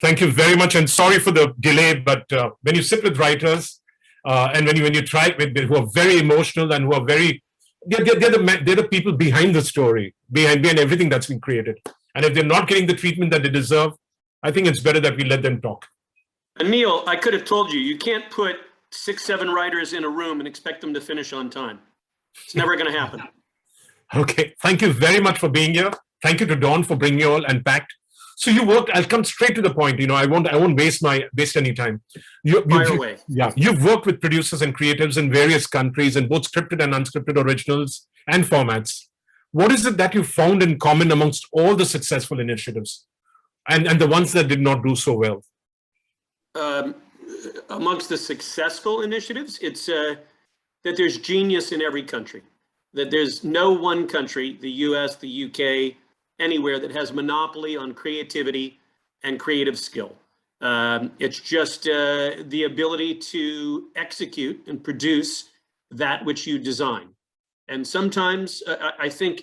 Thank you very much, and sorry for the delay. But when you sit with writers, and when you try with who are very emotional and who are very, they're the people behind the story, behind everything that's been created. And if they're not getting the treatment that they deserve, I think it's better that we let them talk. And Neil, I could have told you, you can't put 6, 7 writers in a room and expect them to finish on time. It's never going to happen. Okay, thank you very much for being here. Thank you to Dawn for bringing you all and Pact. So you worked. I'll come straight to the point. I won't waste any time. Fire away. Yeah, you've worked with producers and creatives in various countries in both scripted and unscripted originals and formats. What is it that you found in common amongst all the successful initiatives, and the ones that did not do so well? Amongst the successful initiatives, it's that there's genius in every country. That there's no one country, the US, the UK, anywhere, that has monopoly on creativity and creative skill. It's just the ability to execute and produce that which you design. And sometimes I think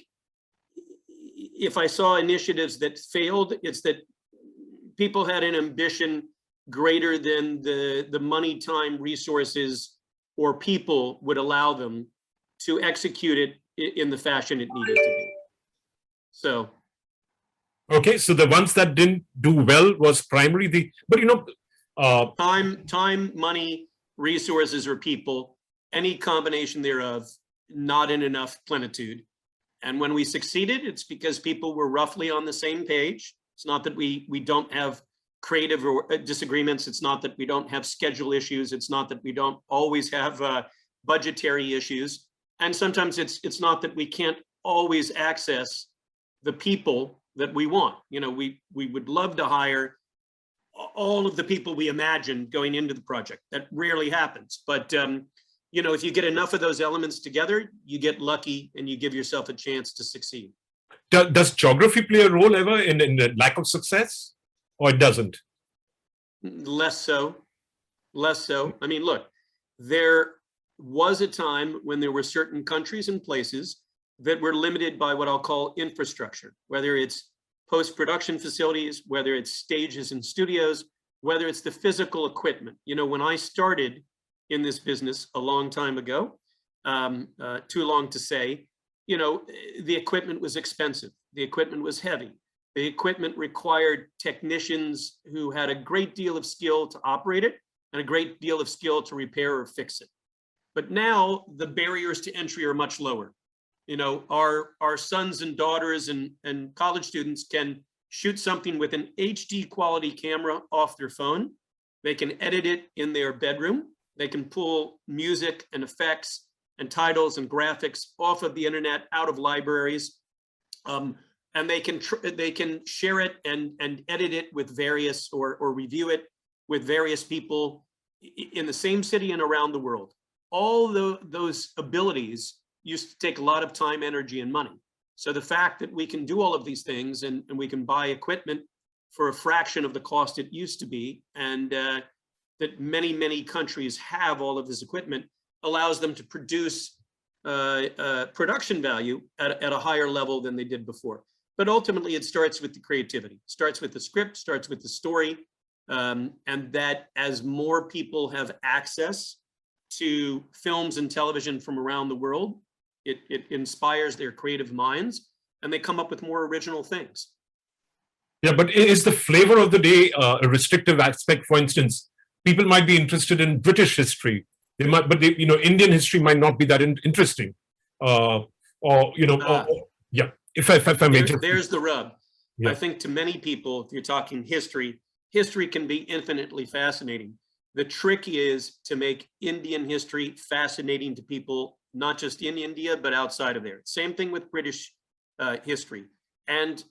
if I saw initiatives that failed, it's that people had an ambition greater than the money, time, resources, or people would allow them to execute it in the fashion it needed to be. So. Okay, so the ones that didn't do well was primarily time, money, resources, or people, any combination thereof, not in enough plenitude. And when we succeeded, it's because people were roughly on the same page. It's not that we don't have creative or disagreements. It's not that we don't have schedule issues. It's not that we don't always have budgetary issues. And sometimes it's not that we can't always access the people that we want. We would love to hire all of the people we imagined going into the project. That rarely happens. But if you get enough of those elements together, you get lucky and you give yourself a chance to succeed. Does geography play a role ever in the lack of success, or it doesn't? Less so. I mean, look, there was a time when there were certain countries and places that were limited by what I'll call infrastructure, whether it's post-production facilities, whether it's stages and studios, whether it's the physical equipment. When I started in this business a long time ago, too long to say, the equipment was expensive. The equipment was heavy. The equipment required technicians who had a great deal of skill to operate it and a great deal of skill to repair or fix it. But now the barriers to entry are much lower. Our sons and daughters and college students can shoot something with an HD quality camera off their phone. They can edit it in their bedroom. They can pull music and effects and titles and graphics off of the internet, out of libraries. And they can share it and edit it with various or review it with various people in the same city and around the world. All those abilities used to take a lot of time, energy, and money. So the fact that we can do all of these things and we can buy equipment for a fraction of the cost it used to be, and that many, many countries have all of this equipment, allows them to produce production value at a higher level than they did before. But ultimately, it starts with the creativity, starts with the script, starts with the story, and that as more people have access to films and television from around the world, it inspires their creative minds, and they come up with more original things. Yeah, but is the flavor of the day a restrictive aspect? For instance, people might be interested in British history. They might, but Indian history might not be that interesting. Yeah. If I may, there's the rub. Yeah. I think to many people, if you're talking history can be infinitely fascinating. The trick is to make Indian history fascinating to people, not just in India, but outside of there. Same thing with British history. And,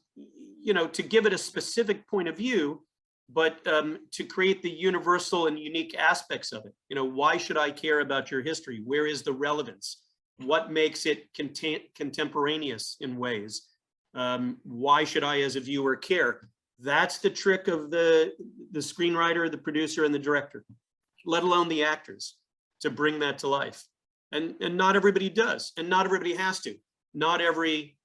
to give it a specific point of view, but to create the universal and unique aspects of it. Why should I care about your history? Where is the relevance? What makes it contemporaneous in ways? Why should I, as a viewer, care? That's the trick of the screenwriter, the producer, and the director, let alone the actors, to bring that to life. And not everybody does, and not everybody has to. Not every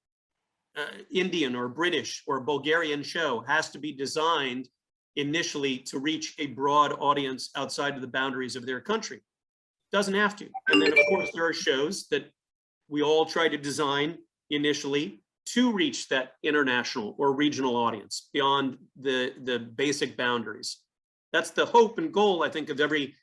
Indian or British or Bulgarian show has to be designed initially to reach a broad audience outside of the boundaries of their country. Doesn't have to. And then, of course, there are shows that we all try to design initially to reach that international or regional audience beyond the basic boundaries. That's the hope and goal, I think, of every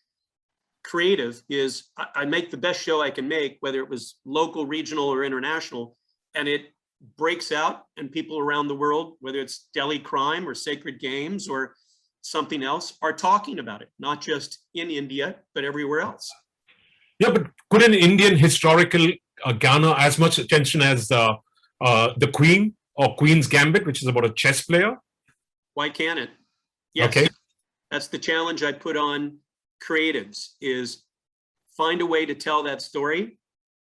creative is I make the best show I can make, whether it was local, regional, or international, and it breaks out and people around the world, whether it's Delhi crime or sacred games or something else, are talking about it, not just in India, but everywhere else. Yeah, but could an Indian historical garner as much attention as the Queen or Queen's Gambit, which is about a chess player? Why can't it? Yes. Okay. That's the challenge I put on creatives, is find a way to tell that story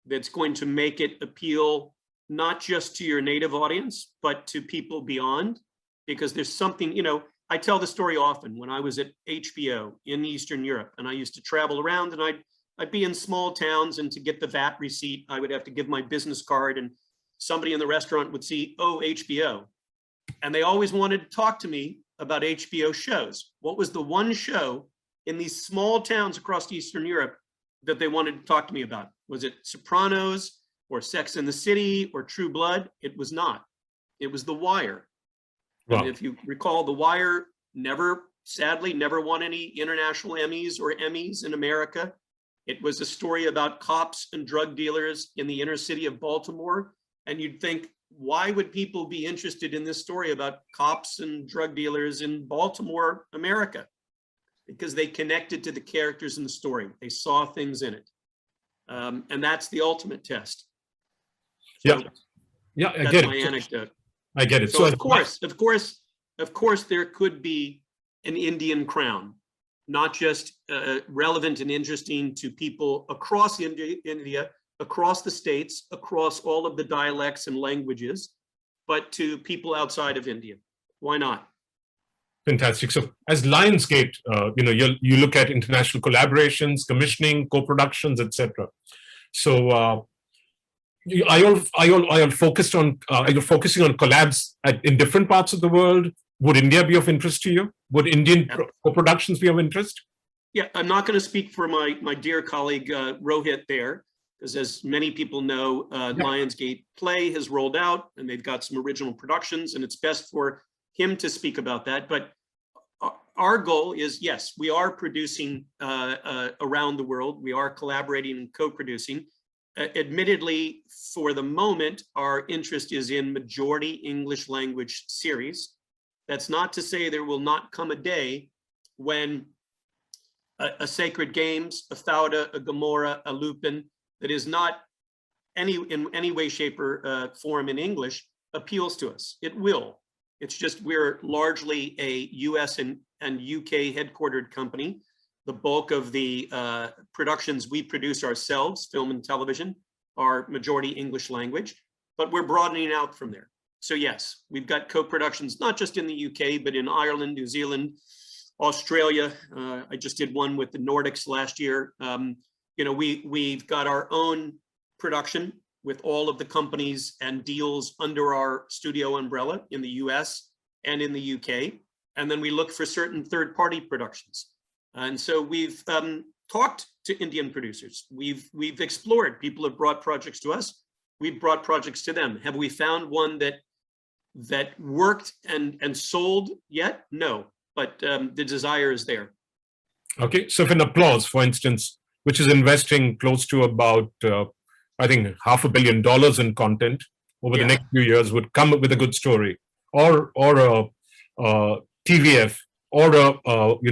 that's going to make it appeal not just to your native audience, but to people beyond. Because there's something, I tell the story often when I was at HBO in Eastern Europe, and I used to travel around, and I'd be in small towns, and to get the VAT receipt, I would have to give my business card, and somebody in the restaurant would see, oh, HBO. And they always wanted to talk to me about HBO shows. What was the one show in these small towns across Eastern Europe that they wanted to talk to me about? Was it Sopranos or Sex and the City or True Blood? It was not. It was The Wire. Wow. And if you recall, The Wire sadly never won any international Emmys or Emmys in America. It was a story about cops and drug dealers in the inner city of Baltimore. And you'd think, why would people be interested in this story about cops and drug dealers in Baltimore, America? Because they connected to the characters in the story. They saw things in it. And that's the ultimate test. So yeah, I that's get my it. anecdote. I get it. So of course, there could be an Indian crown, not just relevant and interesting to people across India, across the states, across all of the dialects and languages, but to people outside of India. Why not? Fantastic. So as Lionsgate, you look at international collaborations, commissioning, co-productions, etc. So are you focusing on collabs in different parts of the world? Would India be of interest to you? Would Indian co-productions be of interest? Yeah, I'm not going to speak for my dear colleague Rohit there, because as many people know, Lionsgate Play has rolled out and they've got some original productions, and it's best for him to speak about that. But our goal is, yes, we are producing around the world. We are collaborating and co-producing. Admittedly, for the moment, our interest is in majority English language series. That's not to say there will not come a day when a Sacred Games, a Fauda, a Gomorrah, a Lupin, that is not in any way, shape, or form in English appeals to us. It will. It's just we're largely a US and UK headquartered company. The bulk of the productions we produce ourselves, film and television, are majority English language, but we're broadening out from there. So yes, we've got co-productions, not just in the UK, but in Ireland, New Zealand, Australia. I just did one with the Nordics last year. We've got our own production with all of the companies and deals under our studio umbrella in the US and in the UK. And then we look for certain third-party productions. And so we've talked to Indian producers. We've explored. People have brought projects to us. We've brought projects to them. Have we found one that worked and sold yet? No, but the desire is there. Okay, so if an Applause, for instance, which is investing close to about, I think, $500 million in content over the next few years, would come up with a good story, or TVF, or we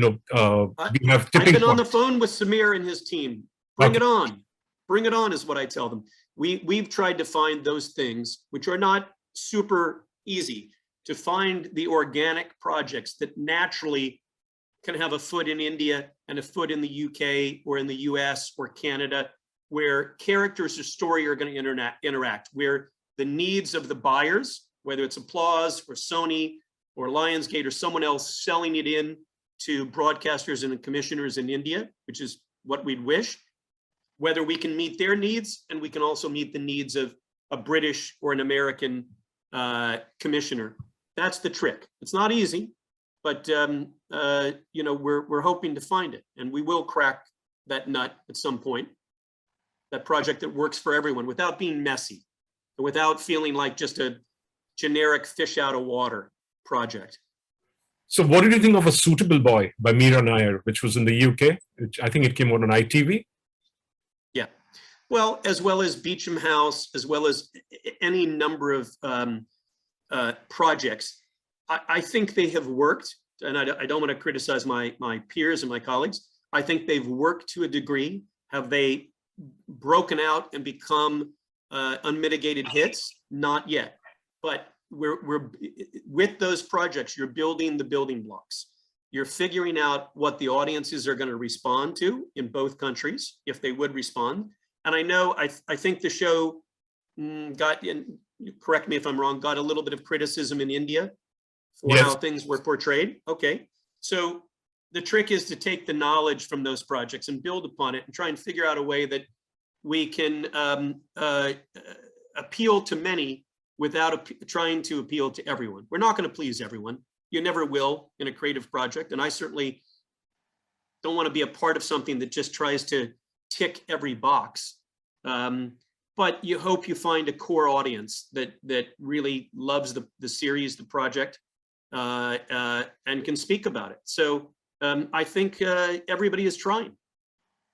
have tipping I've been on point. the phone with Samir and his team. Bring it on. Bring it on is what I tell them. We've tried to find those things, which are not super easy, to find the organic projects that naturally can have a foot in India and a foot in the UK or in the US or Canada, where characters or story are going to interact, where the needs of the buyers, whether it's Applause or Sony or Lionsgate or someone else selling it in to broadcasters and commissioners in India, which is what we'd wish, whether we can meet their needs and we can also meet the needs of a British or an American commissioner. That's the trick. It's not easy, but we're hoping to find it, and we will crack that nut at some point. That project that works for everyone without being messy, without feeling like just a generic fish out of water project. So what did you think of A Suitable Boy by Meera Nair, which was in the UK? Which I think it came out on ITV. Yeah. Well as Beecham House, as well as any number of projects. I think they have worked, and I don't want to criticize my peers and my colleagues. I think they've worked to a degree. Have they broken out and become unmitigated hits? Not yet. But we're with those projects, you're building the building blocks. You're figuring out what the audiences are going to respond to in both countries, if they would respond. And I know, I think the show got, correct me if I'm wrong, got a little bit of criticism in India for how things were portrayed. Okay, so the trick is to take the knowledge from those projects and build upon it and try and figure out a way that we can appeal to many without trying to appeal to everyone. We're not going to please everyone. You never will in a creative project. And I certainly don't want to be a part of something that just tries to tick every box. But you hope you find a core audience that really loves the series, the project, and can speak about it. So I think everybody is trying.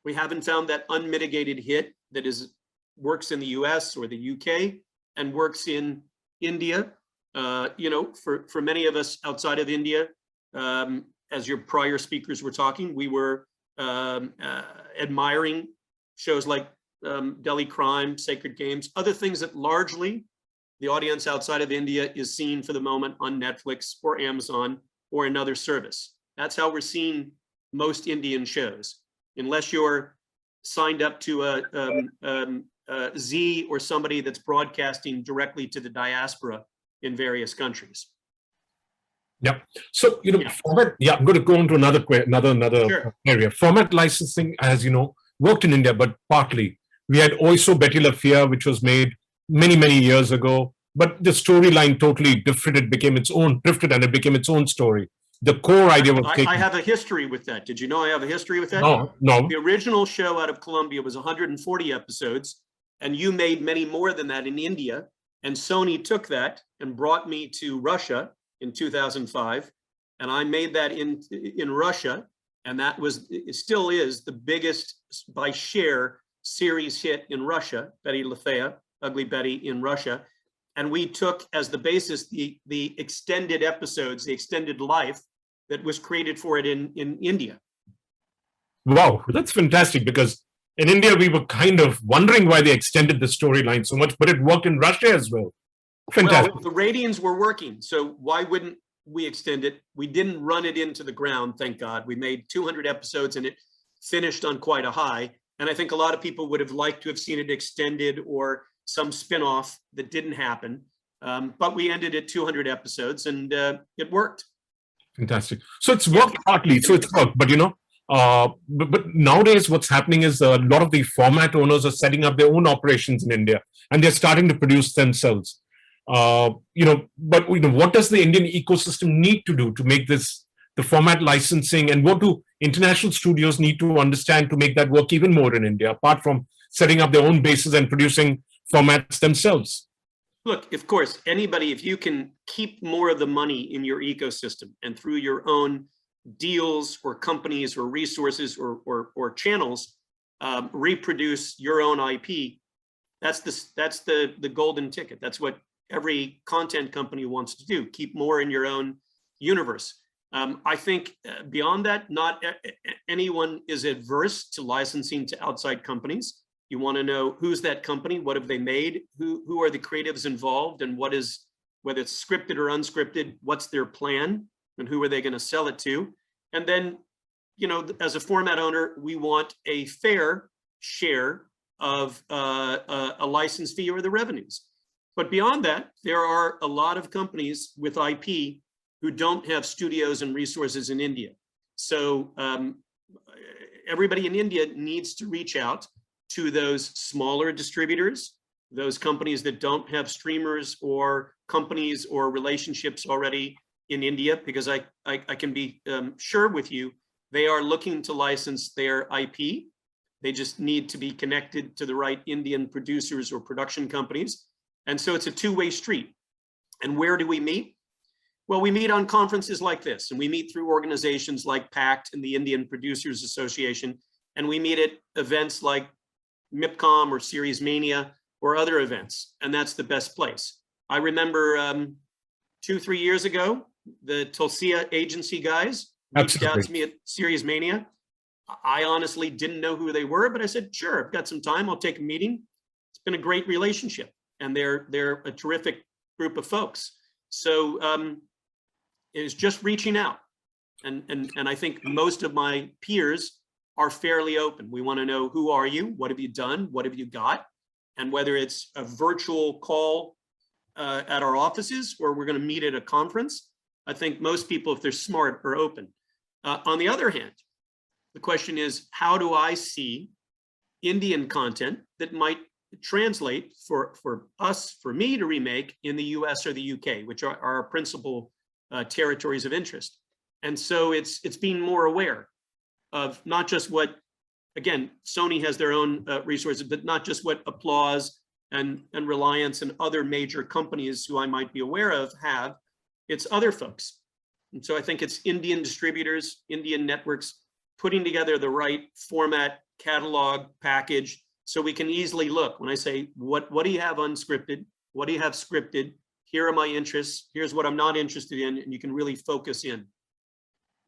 We haven't found that unmitigated hit that works in the US or the UK and works in India. For many of us outside of India, as your prior speakers were talking, we were admiring shows like Delhi Crime, Sacred Games, other things that largely the audience outside of India is seeing for the moment on Netflix or Amazon or another service. That's how we're seeing most Indian shows, unless you're signed up to a Z or somebody that's broadcasting directly to the diaspora in various countries. Yeah. So, format, I'm going to go on to another Sure. area. Format licensing, as you know, worked in India, but partly. We had Oiso Betty La Fea, which was made many, many years ago, but the storyline totally drifted. It became its own, and it became its own story. The core idea was I have a history with that. Did you know I have a history with that? No. The original show out of Colombia was 140 episodes, and you made many more than that in India. And Sony took that and brought me to Russia in 2005, and I made that in Russia, and it still is the biggest by share series hit in Russia, Betty La Fea, Ugly Betty in Russia. And we took as the basis the extended episodes, the extended life that was created for it in India. Wow, that's fantastic, because in India, we were kind of wondering why they extended the storyline so much, but it worked in Russia as well. Fantastic. Well, the ratings were working, so why wouldn't we extend it? We didn't run it into the ground, thank God. We made 200 episodes and it finished on quite a high. And I think a lot of people would have liked to have seen it extended or some spinoff that didn't happen. But we ended at 200 episodes and it worked. Fantastic. So it's worked partly, so it's worked, but but nowadays what's happening is a lot of the format owners are setting up their own operations in India and they're starting to produce themselves. But what does the Indian ecosystem need to do to make this the format licensing, and what do international studios need to understand to make that work even more in India, apart from setting up their own bases and producing formats themselves? Look, of course, anybody, if you can keep more of the money in your ecosystem and through your own deals or companies or resources or channels, reproduce your own IP, that's the golden ticket. That's what every content company wants to do, keep more in your own universe. I think beyond that, not anyone is adverse to licensing to outside companies. You want to know who's that company, what have they made, who are the creatives involved, and what is, whether it's scripted or unscripted, what's their plan, and who are they going to sell it to? And then, as a format owner, we want a fair share of a license fee or the revenues. But beyond that, there are a lot of companies with IP who don't have studios and resources in India. So everybody in India needs to reach out to those smaller distributors, those companies that don't have streamers or companies or relationships already in India, because I can be sure with you, they are looking to license their IP. They just need to be connected to the right Indian producers or production companies. And so it's a two-way street. And where do we meet? Well, we meet on conferences like this, and we meet through organizations like PACT and the Indian Producers Association, and we meet at events like MIPCOM or Series Mania or other events, and that's the best place. I remember 2-3 years ago, the Tulsia agency guys reached out to me at Series Mania. I honestly didn't know who they were, but I said, sure, I've got some time, I'll take a meeting. It's been a great relationship, and they're a terrific group of folks. So it is just reaching out. And I think most of my peers are fairly open. We want to know, who are you? What have you done? What have you got? And whether it's a virtual call at our offices or we're going to meet at a conference, I think most people, if they're smart, are open. On the other hand, the question is, how do I see Indian content that might translate for us, for me to remake in the US or the UK, which are our principal territories of interest. And so it's being more aware of not just what, again, Sony has their own resources, but not just what Applause and Reliance and other major companies who I might be aware of have, it's other folks. And so I think it's Indian distributors, Indian networks, putting together the right format, catalog, package, so we can easily look. When I say, what do you have unscripted? What do you have scripted? Here are my interests. Here's what I'm not interested in, and you can really focus in.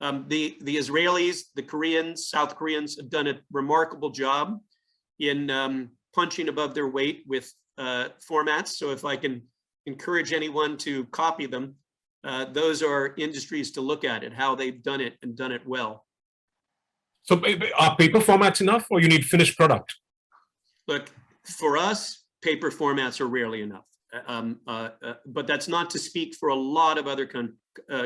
The Israelis, the Koreans, South Koreans have done a remarkable job in punching above their weight with formats. So if I can encourage anyone to copy them, those are industries to look at how they've done it and done it well. So are paper formats enough, or you need finished product? Look, for us, paper formats are rarely enough. But that's not to speak for a lot of other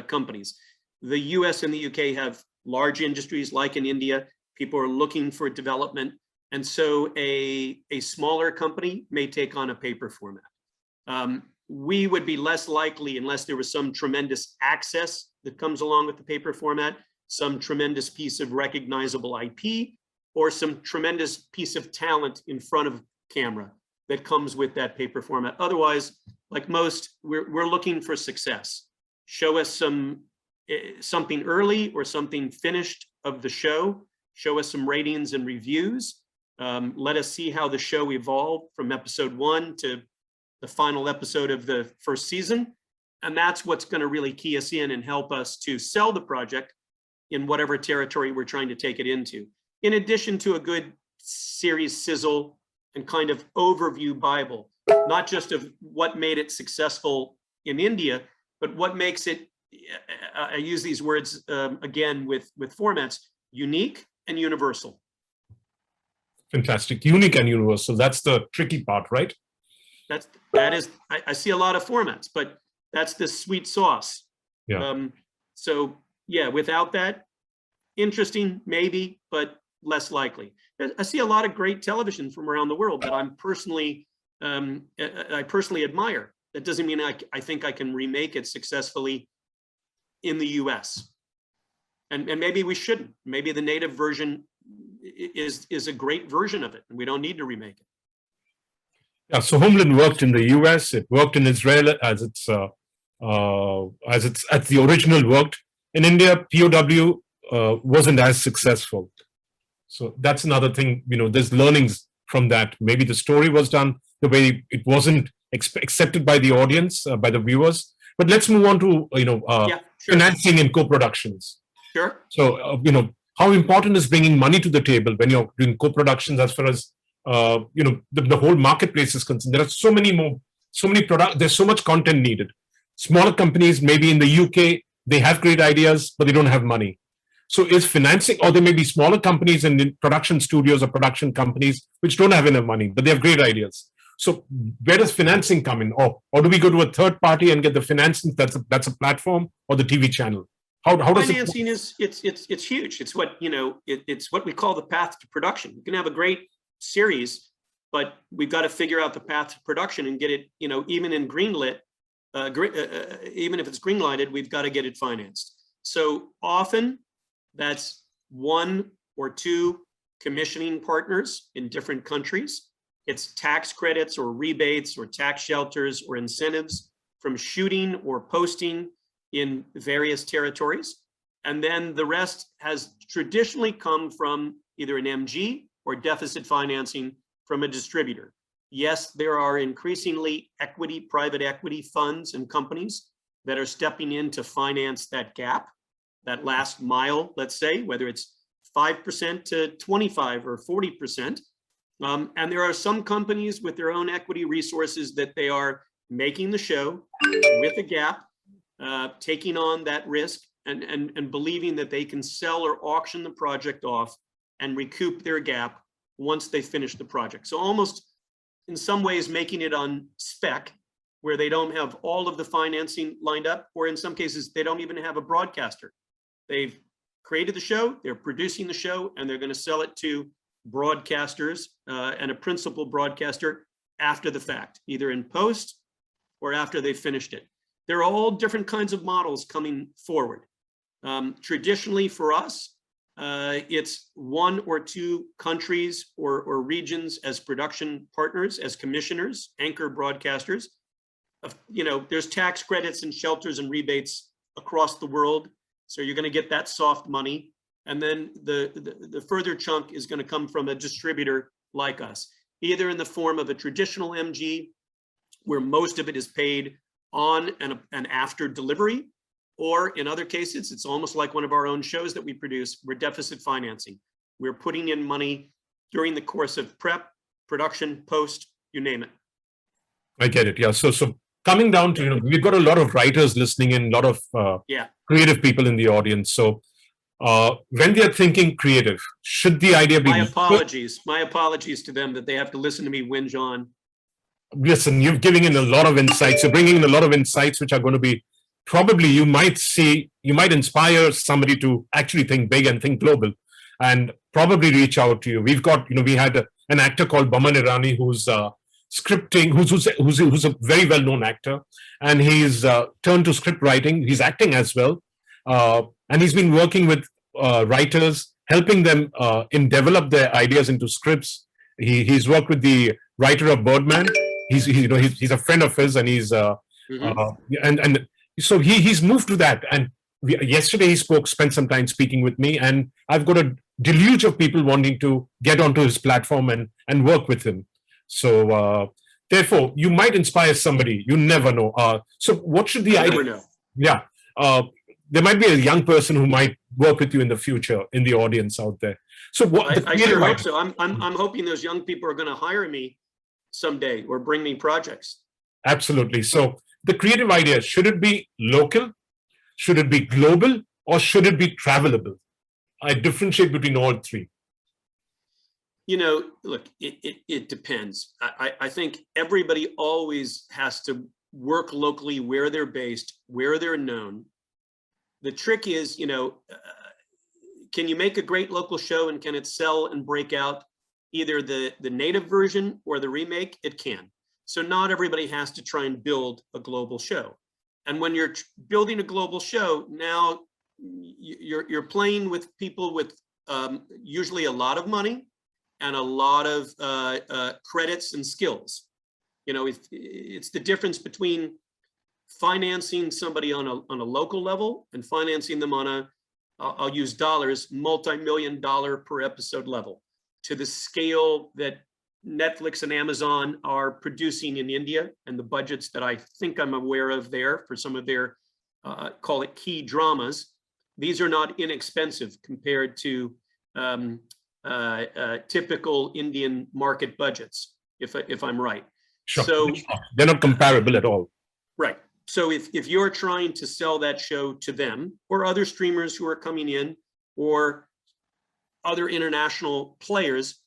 companies. The US and the UK have large industries, like in India. People are looking for development. And so a smaller company may take on a paper format. We would be less likely, unless there was some tremendous access that comes along with the paper format, some tremendous piece of recognizable IP, or some tremendous piece of talent in front of camera that comes with that paper format. Otherwise, like most, we're looking for success. Show us something early or something finished of the show. Show us some ratings and reviews. Let us see how the show evolved from episode 1 to the final episode of the first season. And that's what's going to really key us in and help us to sell the project in whatever territory we're trying to take it into. In addition to a good series sizzle and kind of overview Bible, not just of what made it successful in India, but what makes it, I use these words again with formats, unique and universal. Fantastic. Unique and universal. That's the tricky part, right? I see a lot of formats, but that's the sweet sauce. Yeah. So yeah, without that, interesting, maybe, but less likely. I see a lot of great television from around the world that I personally admire. That doesn't mean I think I can remake it successfully in the US. And maybe we shouldn't. Maybe the native version is a great version of it, and we don't need to remake it. Yeah, so Homeland worked in the US, it worked in Israel as the original worked. In India, POW wasn't as successful. So that's another thing, there's learnings from that. Maybe the story was done the way it wasn't accepted by the audience, by the viewers. But let's move on to, Yeah, sure. Financing and co-productions. Sure. So, how important is bringing money to the table when you're doing co-productions as far as, the whole marketplace is concerned? There are so many products, there's so much content needed. Smaller companies, maybe in the UK, they have great ideas, but they don't have money. So is financing, or there may be smaller companies and production studios or production companies which don't have enough money, but they have great ideas. So where does financing come in? Or do we go to a third party and get the financing that's a platform or the TV channel? How does financing it's huge. It's what, it's what we call the path to production. You can have a great series, but we've got to figure out the path to production and get it, even in greenlit, even if it's green lighted, we've got to get it financed. So often that's one or two commissioning partners in different countries. It's tax credits or rebates or tax shelters or incentives from shooting or posting in various territories. And then the rest has traditionally come from either an MG or deficit financing from a distributor. Yes, there are increasingly private equity funds and companies that are stepping in to finance that gap, that last mile, let's say, whether it's 5% to 25 or 40%. And there are some companies with their own equity resources that they are making the show with a gap, taking on that risk and believing that they can sell or auction the project off and recoup their gap once they finish the project. So almost in some ways making it on spec, where they don't have all of the financing lined up, or in some cases, they don't even have a broadcaster. They've created the show, they're producing the show, and they're going to sell it to broadcasters and a principal broadcaster after the fact, either in post or after they've finished it. There are all different kinds of models coming forward. Traditionally for us, it's one or two countries or regions as production partners, as commissioners, anchor broadcasters. There's tax credits and shelters and rebates across the world. So you're going to get that soft money. And then the further chunk is going to come from a distributor like us, either in the form of a traditional MG, where most of it is paid on and after delivery, or in other cases, it's almost like one of our own shows that we produce. We're deficit financing. We're putting in money during the course of prep, production, post, you name it. I get it. Yeah. So coming down to, we've got a lot of writers listening in, a lot of creative people in the audience. So when they're thinking creative, should the idea be... My apologies to them that they have to listen to me whinge on. Listen, you're giving in a lot of insights. You're bringing in a lot of insights, which are going to be probably, you might inspire somebody to actually think big and think global and probably reach out to you. We've got, we had an actor called Baman Irani who's scripting, who's a very well-known actor, and he's turned to script writing. He's acting as well. And he's been working with writers, helping them in develop their ideas into scripts. He's worked with the writer of Birdman. He's a friend of his, and he's so he's moved to that. And yesterday he spent some time speaking with me, and I've got a deluge of people wanting to get onto his platform and work with him. So therefore, you might inspire somebody. You never know. So what should the idea? Never know. Yeah. There might be a young person who might work with you in the future in the audience out there. So what? I sure hope so. I'm hoping those young people are going to hire me someday or bring me projects. Absolutely. So the creative idea, should it be local? Should it be global? Or should it be travelable? I differentiate between all three. Look, it depends. I think everybody always has to work locally where they're based, where they're known. The trick is, can you make a great local show and can it sell and break out either the native version or the remake? It can. So not everybody has to try and build a global show. And when you're building a global show, now you're playing with people with usually a lot of money and a lot of credits and skills. It's the difference between financing somebody on a local level and financing them on I'll use dollars, multi-million-dollar per episode level, to the scale that Netflix and Amazon are producing in India, and the budgets that I think I'm aware of there for some of their, call it key dramas. These are not inexpensive compared to typical Indian market budgets, if I'm right. Sure. So they're not comparable at all. Right. So if you're trying to sell that show to them or other streamers who are coming in or other international players,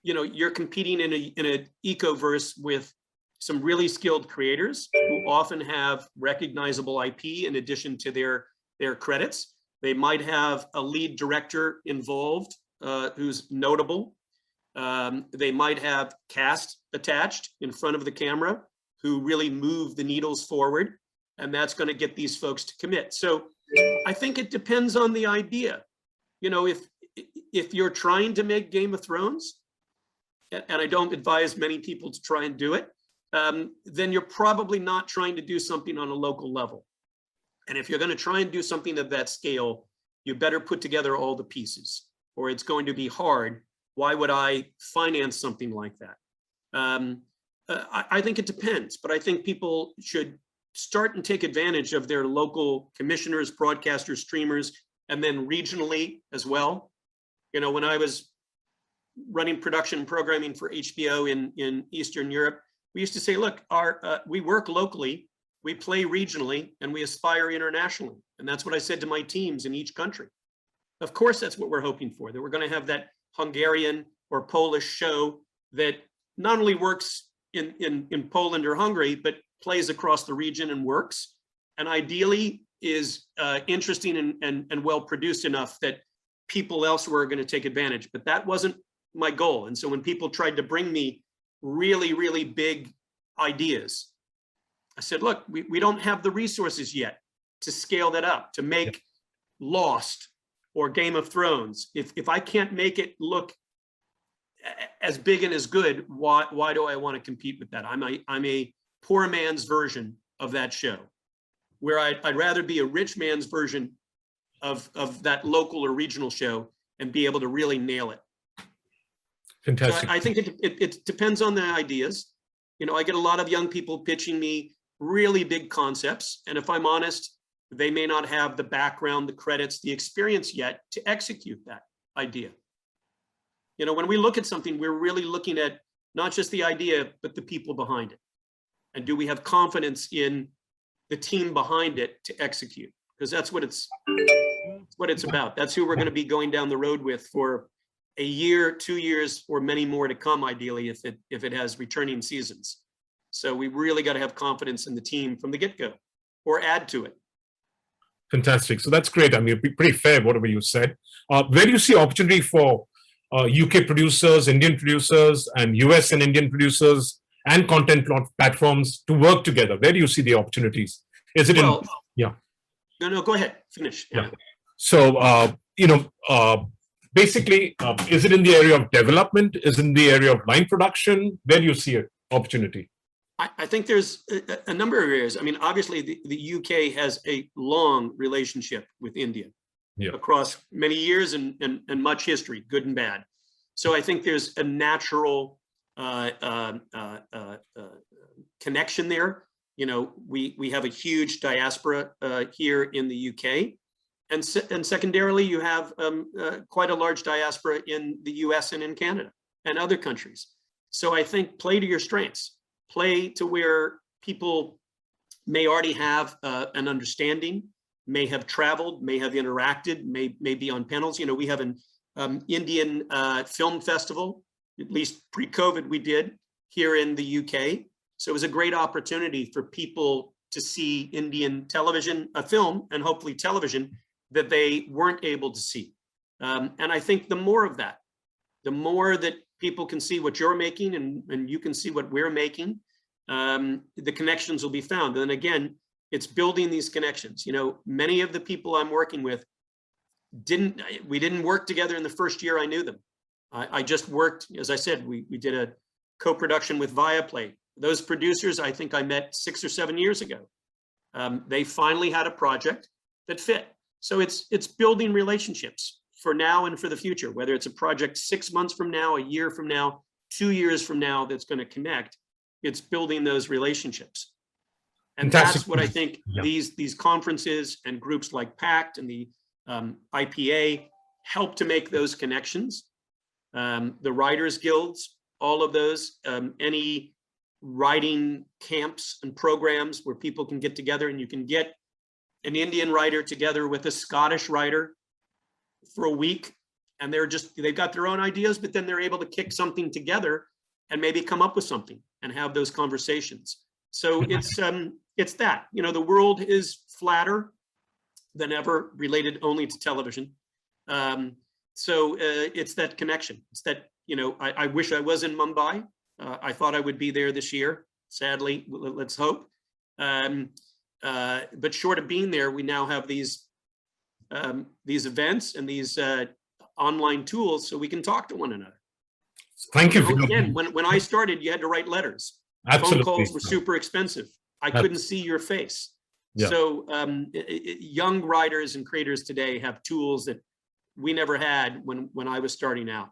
you're competing in an ecoverse with some really skilled creators who often have recognizable IP in addition to their credits. They might have a lead director involved who's notable. They might have cast attached in front of the camera who really move the needles forward. and that's going to get these folks to commit. So I think it depends on the idea. You know, if you're trying to make Game of Thrones, and I don't advise many people to try and do it, then you're probably not trying to do something on a local level. And if you're going to try and do something of that scale, you better put together all the pieces, or it's going to be hard. Why would I finance something like that? I think it depends, but I think people should start and take advantage of their local commissioners, broadcasters, streamers, and then regionally as well. You know, when I was running production programming for HBO in Eastern Europe, we used to say, look, we work locally, we play regionally, and we aspire internationally. And that's what I said to my teams in each country. Of course, that's what we're hoping for, that we're going to have that Hungarian or Polish show that not only works in Poland or Hungary, but plays across the region and works, and ideally is interesting and well produced enough that people elsewhere are going to take advantage. But that wasn't my goal. And so when people tried to bring me really, really big ideas, I said, look, we don't have the resources yet to scale that up, to make Lost or Game of Thrones. If I can't make it look as big and as good, why do I want to compete with that? I'm a poor man's version of that show, where I'd rather be a rich man's version of that local or regional show and be able to really nail it. Fantastic. So I think it depends on the ideas. You know, I get a lot of young people pitching me really big concepts, and if I'm honest, they may not have the background, the credits, the experience yet to execute that idea. You know, when we look at something, we're really looking at not just the idea, but the people behind it. And do we have confidence in the team behind it to execute? Because that's what it's about. That's who we're going to be going down the road with for a year, 2 years, or many more to come, ideally, if it has returning seasons. So we really got to have confidence in the team from the get-go, or add to it. Fantastic. So that's great. I mean, it'd be pretty fair, whatever you said. Where do you see opportunity for UK producers, Indian producers, and US and Indian producers and content platforms to work together? Where do you see the opportunities? Is it yeah. No, go ahead. Finish. Yeah. So, basically, is it in the area of development? Is it in the area of line production? Where do you see an opportunity? I think there's a number of areas. I mean, obviously, the UK has a long relationship with India across many years and much history, good and bad. So I think there's a natural connection there. You know, we have a huge diaspora here in the UK. And secondarily, you have quite a large diaspora in the US and in Canada and other countries. So I think play to your strengths. Play to where people may already have an understanding, may have traveled, may have interacted, may be on panels. You know, we have an Indian film festival, at least pre-COVID we did here in the UK. So it was a great opportunity for people to see Indian television, a film, and hopefully television that they weren't able to see. And I think the more of that, the more that people can see what you're making and you can see what we're making, the connections will be found. And again, it's building these connections. You know, many of the people I'm working with we didn't work together in the first year I knew them. I just worked, as I said, we did a co-production with Viaplay. Those producers, I think I met 6 or 7 years ago. They finally had a project that fit. So it's building relationships for now and for the future, whether it's a project 6 months from now, a year from now, 2 years from now that's going to connect. It's building those relationships. And that's what I think these conferences and groups like PACT and the IPA help to make those connections. The writers guilds, all of those, any writing camps and programs where people can get together, and you can get an Indian writer together with a Scottish writer for a week, and they've got their own ideas, but then they're able to kick something together and maybe come up with something and have those conversations. So it's that, you know, the world is flatter than ever, related only to television. So it's that connection. It's that, you know, I wish I was in Mumbai. I thought I would be there this year. Sadly, let's hope. But short of being there, we now have these events and these online tools so we can talk to one another. Thank you. Again, when I started, you had to write letters. Absolutely. Phone calls were super expensive. I couldn't see your face. Yeah. So young writers and creators today have tools that we never had when I was starting out.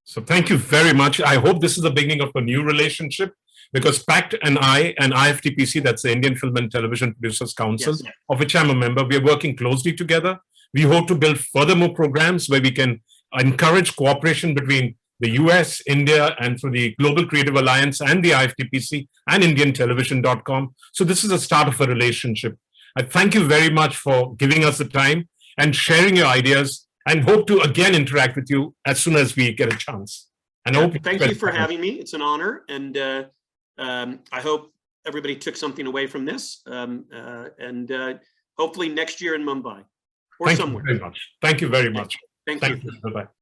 So thank you very much. I hope this is the beginning of a new relationship, because PACT and I and IFTPC, that's the Indian Film and Television Producers Council, Yes. of which I'm a member, we are working closely together. We hope to build furthermore programs where we can encourage cooperation between the US, India, and through the Global Creative Alliance and the IFTPC and IndianTelevision.com. So this is the start of a relationship. I thank you very much for giving us the time and sharing your ideas, and hope to again interact with you as soon as we get a chance. And I hope thank you for having me. It's an honor. And I hope everybody took something away from this. And hopefully next year in Mumbai or somewhere. Thank you very much. Thank you very much. Thank you. Bye-bye.